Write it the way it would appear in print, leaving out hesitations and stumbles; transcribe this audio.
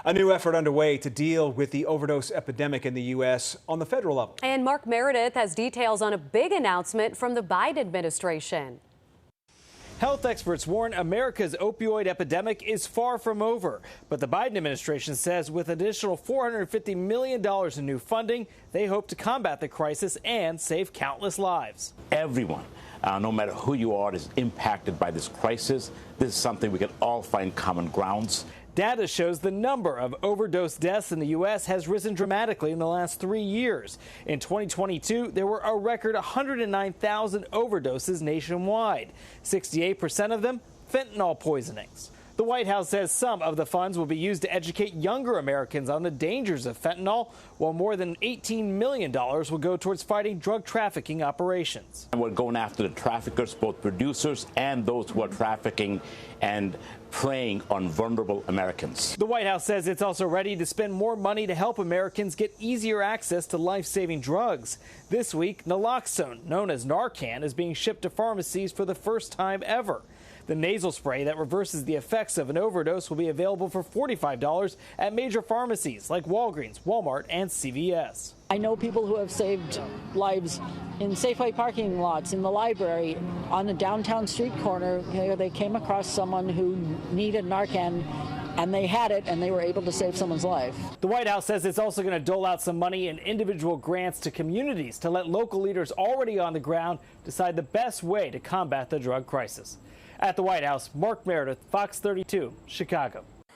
A new effort underway to deal with the overdose epidemic in the U.S. on the federal level. And Mark Meredith has details on a big announcement from the Biden administration. Health experts warn America's opioid epidemic is far from over. But the Biden administration says with an additional $450 million in new funding, they hope to combat the crisis and save countless lives. Everyone, no matter who you are, is impacted by this crisis. This is something we can all find common grounds. Data shows the number of overdose deaths in the U.S. has risen dramatically in the last 3 years. In 2022, there were a record 109,000 overdoses nationwide, 68% of them fentanyl poisonings. The White House says some of the funds will be used to educate younger Americans on the dangers of fentanyl, while more than $18 million will go towards fighting drug trafficking operations. And we're going after the traffickers, both producers and those who are trafficking and preying on vulnerable Americans. The White House says it's also ready to spend more money to help Americans get easier access to life-saving drugs. This week, naloxone, known as Narcan, is being shipped to pharmacies for the first time ever. The nasal spray that reverses the effects of an overdose will be available for $45 at major pharmacies like Walgreens, Walmart, and CVS. I know people who have saved lives in Safeway parking lots, in the library, on the downtown street corner. They came across someone who needed Narcan, and they had it, and they were able to save someone's life. The White House says it's also going to dole out some money and individual grants to communities to let local leaders already on the ground decide the best way to combat the drug crisis. At the White House, Mark Meredith, Fox 32, Chicago.